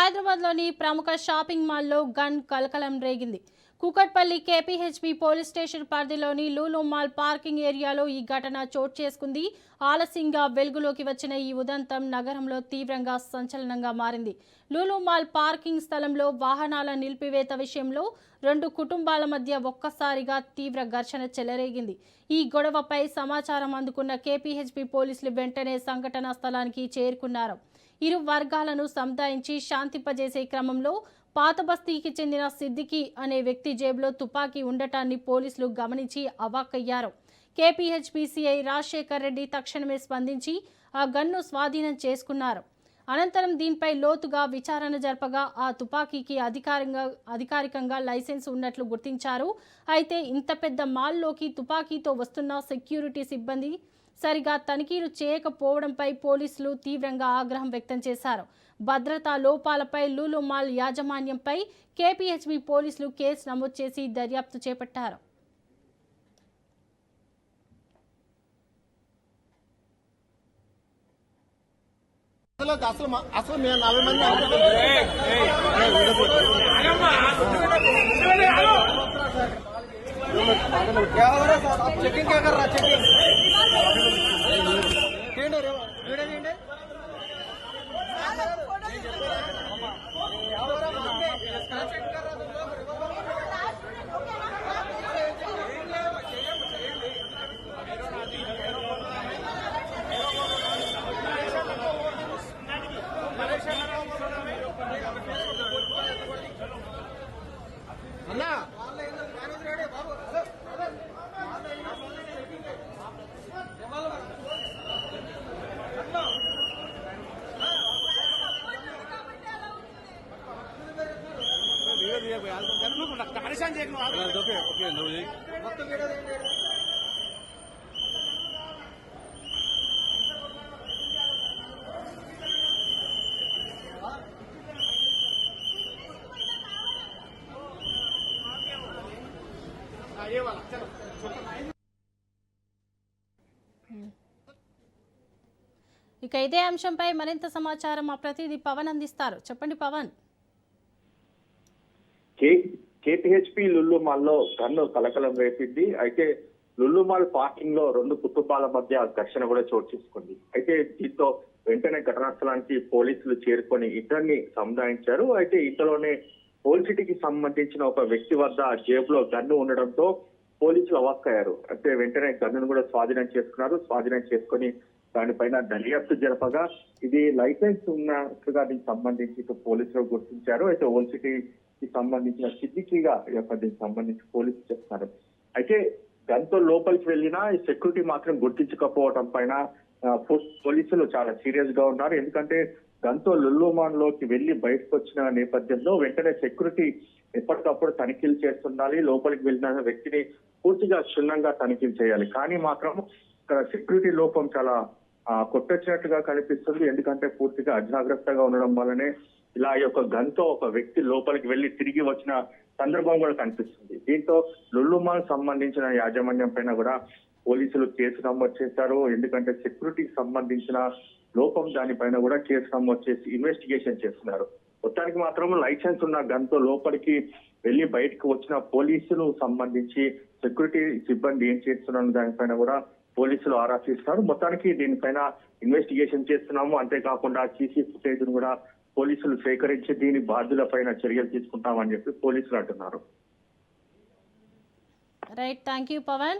హైదరాబాద్లోని ప్రముఖ షాపింగ్ మాల్లో గన్ కలకలం రేగింది. కూకట్పల్లి కేపీహెచ్బీ పోలీస్ స్టేషన్ పరిధిలోని లూలు మాల్ పార్కింగ్ ఏరియాలో ఈ ఘటన చోటు చేసుకుంది. ఆలస్యంగా వెలుగులోకి వచ్చిన ఈ ఉదంతం నగరంలో తీవ్రంగా సంచలనంగా మారింది. లూలు మాల్ పార్కింగ్ స్థలంలో వాహనాల నిలిపివేత విషయంలో రెండు కుటుంబాల మధ్య ఒక్కసారిగా తీవ్ర ఘర్షణ చెలరేగింది. ఈ గొడవపై సమాచారం అందుకున్న కేపీహెచ్బీ పోలీసులు వెంటనే సంఘటనా స్థలానికి చేరుకున్నారు. ఇరు వర్గాలను సముదాయించి శాంతింపజేసే క్రమంలో పాత బస్తీకి చెందిన సిద్దికి అనే వ్యక్తి జేబులో తుపాకీ ఉండటాన్ని పోలీసులు గమనించి అవాక్కయ్యారు. కేపీహెచ్బీ సిఐ రాజశేఖర్ రెడ్డి తక్షణమే స్పందించి ఆ గన్ను స్వాధీనం చేసుకున్నారు. అనంతరం దీనిపై లోతుగా విచారణ జరపగా ఆ తుపాకీకి అధికారికంగా లైసెన్స్ ఉన్నట్లు గుర్తించారు. అయితే ఇంత పెద్ద మాల్లోకి తుపాకీతో వస్తున్న సెక్యూరిటీ సిబ్బంది సరిగా తనిఖీలు చేయకపోవడంపై పోలీసులు తీవ్రంగా ఆగ్రహం వ్యక్తం చేశారు. భద్రతా లోపాలపై లూలు మాల్ యాజమాన్యంపై కేపీహెచ్బీ పోలీసులు కేసు నమోదు చేసి దర్యాప్తు చేపట్టారు. चेकिंग क्या कर रहा चेकिंग अन्ना ये वाला चलो ఇక ఇదే అంశంపై మరింత సమాచారం మా ప్రతినిధి పవన్ అందిస్తారు. చెప్పండి పవన్. కేపీహెచ్బీ లుల్లు మాల్లో గన్ను కలకలం రేపింది. అయితే లుల్లు మాల్ పార్కింగ్ లో రెండు కుటుంబాల మధ్య ఘర్షణ కూడా చోటు చేసుకుంది. అయితే దీంతో వెంటనే ఘటనా స్థలానికి పోలీసులు చేరుకొని ఇద్దరిని సముదాయించారు. అయితే ఇంతలోనే ఓల్డ్ సిటీకి సంబంధించిన ఒక వ్యక్తి వద్ద జేబులో గన్ను ఉండడంతో పోలీసులు అవాక్కయ్యారు. అంటే వెంటనే గన్నును కూడా స్వాధీనం చేసుకున్నారు. స్వాధీనం చేసుకుని దానిపైన దర్యాప్తు జరపగా ఇది లైసెన్స్ ఉన్నట్టుగా దీనికి సంబంధించి పోలీసులు గుర్తించారు. అయితే ఓల్డ్ సిటీకి సంబంధించిన సిద్దికిగా దీనికి సంబంధించి పోలీసులు చెప్తున్నారు. అయితే గన్తో లోపలికి వెళ్ళినా ఈ సెక్యూరిటీ మాత్రం గుర్తించకపోవడం పైన పోలీసులు చాలా సీరియస్ గా ఉన్నారు. ఎందుకంటే గన్తో లుల్లు మాల్ లోకి వెళ్లి బయటకు వచ్చిన నేపథ్యంలో వెంటనే సెక్యూరిటీ ఎప్పటికప్పుడు తనిఖీలు చేస్తుండాలి. లోపలికి వెళ్ళిన వ్యక్తిని పూర్తిగా క్షుణ్ణంగా తనిఖీలు చేయాలి. కానీ మాత్రం ఇక్కడ సెక్యూరిటీ లోపం చాలా కొట్టొచ్చినట్టుగా కనిపిస్తుంది. ఎందుకంటే పూర్తిగా అజాగ్రత్తగా ఉండడం వల్లనే ఇలా యొక్క గన్తో ఒక వ్యక్తి లోపలికి వెళ్లి తిరిగి వచ్చిన సందర్భం కూడా కనిపిస్తుంది. దీంతో లుల్లు మాల్ సంబంధించిన యాజమాన్యం పైన కూడా పోలీసులు కేసు నమోదు చేశారు. ఎందుకంటే సెక్యూరిటీకి సంబంధించిన లోపం దానిపైన కూడా కేసు నమోదు చేసి ఇన్వెస్టిగేషన్ చేస్తున్నారు. మొత్తానికి మాత్రం లైసెన్స్ ఉన్న గన్తో లోపలికి వెళ్లి బయటకు వచ్చిన పోలీసులు సంబంధించి సెక్యూరిటీ సిబ్బంది ఏం చేస్తున్నారు దానిపైన కూడా పోలీసులు ఆరా తీస్తారు. మొత్తానికి దీనిపైన ఇన్వెస్టిగేషన్ చేస్తున్నాము. అంతేకాకుండా సీసీ ఫుటేజ్ ను కూడా పోలీసులు సేకరించి దీని బాధ్యులపైన చర్యలు తీసుకుంటామని చెప్పి పోలీసులు అంటున్నారు. Right, thank you Pawan.